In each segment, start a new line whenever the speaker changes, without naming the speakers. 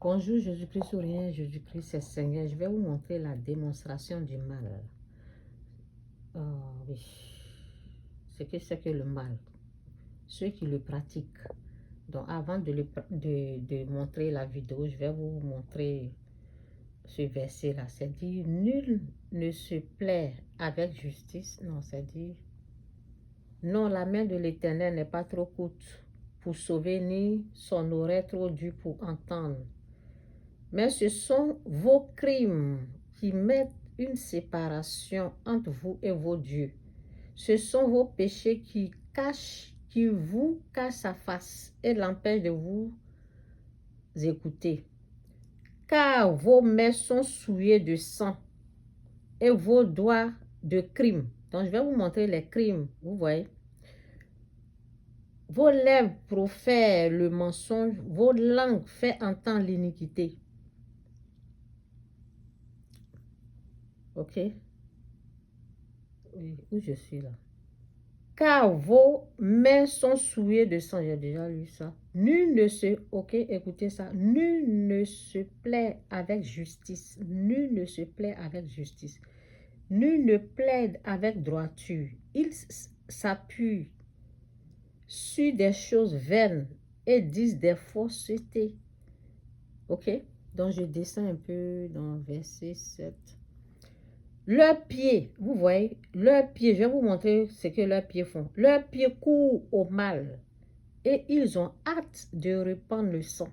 Bonjour, Jésus-Christ sourire, Jésus-Christ est Seigneur. Je vais vous montrer la démonstration du mal. Oui. Ce que c'est que le mal. Ceux qui le pratiquent. Donc, avant de montrer la vidéo, je vais vous montrer ce verset-là. C'est dit, nul ne se plaît avec justice. Non, c'est dit, non, la main de l'Éternel n'est pas trop courte pour sauver, ni son oreille trop dure pour entendre. Mais ce sont vos crimes qui mettent une séparation entre vous et vos dieux. Ce sont vos péchés qui vous cachent sa face et l'empêchent de vous écouter. Car vos mains sont souillées de sang et vos doigts de crimes. Donc, je vais vous montrer les crimes, vous voyez. Vos lèvres profèrent le mensonge, vos langues font entendre l'iniquité. Ok? Oui, où je suis là? Car vos mains sont souillées de sang. J'ai déjà lu ça. Nul ne se... Ok, écoutez ça. Nul ne se plaît avec justice. Nul ne se plaît avec justice. Nul ne plaide avec droiture. Il s'appuie sur des choses vaines et disent des faussetés. Ok? Donc, je descends un peu dans verset 7. Leurs pieds, vous voyez, leurs pieds, je vais vous montrer ce que leurs pieds font. Leurs pieds courent au mal et ils ont hâte de répandre le sang.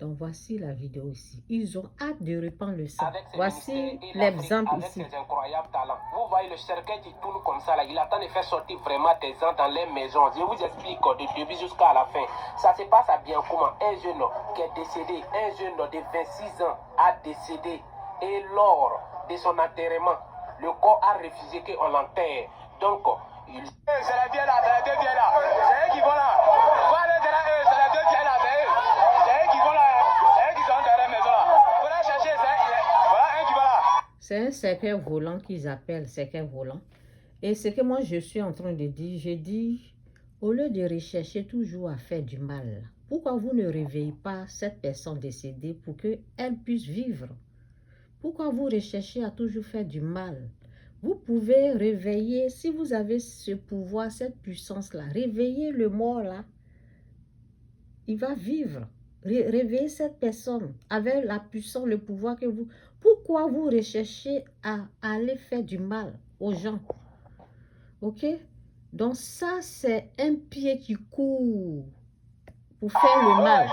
Donc, voici la vidéo ici. Ils ont hâte de répandre le sang. Voici l'exemple ici.
Avec ses incroyables talents. Vous voyez le cercueil qui tourne comme ça, là. Il attend de faire sortir vraiment des gens dans les maisons. Je vous explique du début jusqu'à la fin. Ça se passe à bien comment un jeune qui est décédé, un jeune de 26 ans a décédé. Et lors de son enterrement, le corps a refusé qu'on l'enterre. Donc, il... C'est la vieille là, c'est la deux vieilles là. C'est eux qui vont là. Faut aller derrière eux, c'est la deux vieilles là, c'est eux. C'est eux qui vont là. C'est eux qui sont derrière la maison là. Faut aller chercher, voilà un qui va là.
C'est un cercueil volant qu'ils appellent cercueil volant. Et ce que moi je suis en train de dire, je dis, au lieu de rechercher toujours à faire du mal, pourquoi vous ne réveillez pas cette personne décédée pour qu'elle puisse vivre? Pourquoi vous recherchez à toujours faire du mal? Vous pouvez réveiller, si vous avez ce pouvoir, cette puissance-là, réveillez le mort là. Il va vivre. Réveillez cette personne avec la puissance, le pouvoir que vous... Pourquoi vous recherchez à aller faire du mal aux gens? Ok? Donc ça, c'est un pied qui court pour faire le mal.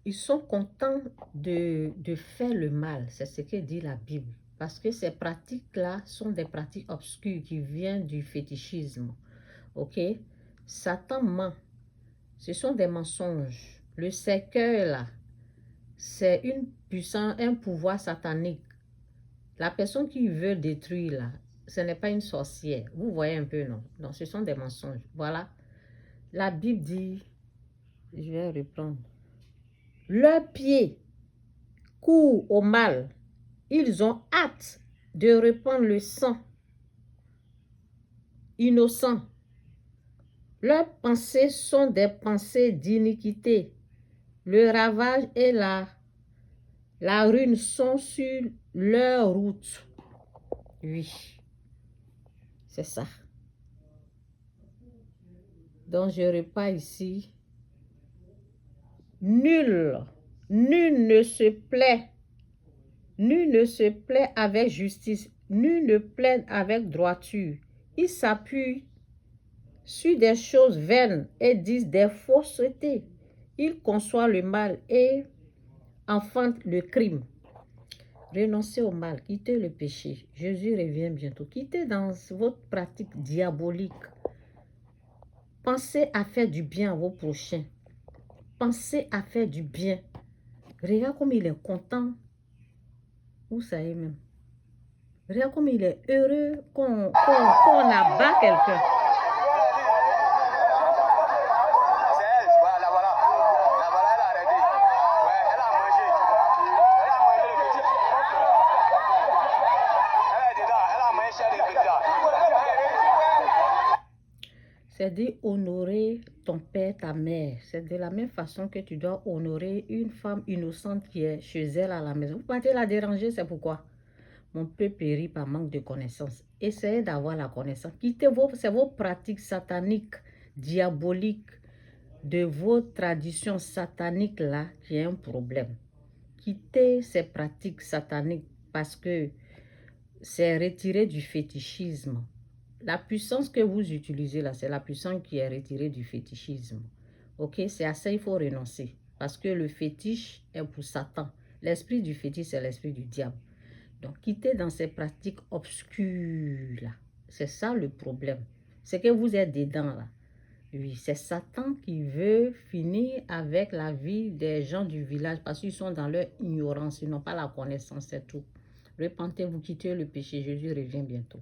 Ils sont contents de faire le mal. C'est ce que dit la Bible. Parce que ces pratiques-là sont des pratiques obscures qui viennent du fétichisme. Ok? Satan ment. Ce sont des mensonges. Le cercueil, là, c'est une puissance, un pouvoir satanique. La personne qui veut détruire, là, ce n'est pas une sorcière. Vous voyez un peu, non? Donc, ce sont des mensonges. Voilà. La Bible dit, je vais reprendre. Leurs pieds courent au mal. Ils ont hâte de répandre le sang innocent. Leurs pensées sont des pensées d'iniquité. Le ravage et la ruine sont sur leur route. Oui, c'est ça. Donc, je repars ici. Nul ne se plaît. Nul ne se plaît avec justice. Nul ne plaide avec droiture. Il s'appuie sur des choses vaines et disent des faussetés. Il conçoit le mal et enfante le crime. Renoncez au mal, quittez le péché. Jésus revient bientôt. Quittez dans votre pratique diabolique. Pensez à faire du bien à vos prochains. Pensez à faire du bien. Regarde comme il est content. Vous savez même. Regarde comme il est heureux qu'on abat quelqu'un. dit honorer ton père, ta mère. C'est de la même façon que tu dois honorer une femme innocente qui est chez elle à la maison. Vous partez la déranger, c'est pourquoi mon peuple périt par manque de connaissances. Essayez d'avoir la connaissance. Quittez vos pratiques sataniques, diaboliques, de vos traditions sataniques là, qui est un problème. Quittez ces pratiques sataniques parce que c'est retiré du fétichisme. La puissance que vous utilisez là, c'est la puissance qui est retirée du fétichisme. Ok, c'est à ça qu'il faut renoncer. Parce que le fétiche est pour Satan. L'esprit du fétiche, c'est l'esprit du diable. Donc, quittez dans ces pratiques obscures là. C'est ça le problème. C'est que vous êtes dedans là. Oui, c'est Satan qui veut finir avec la vie des gens du village parce qu'ils sont dans leur ignorance, ils n'ont pas la connaissance, c'est tout. Repentez-vous, quittez le péché, Jésus revient bientôt.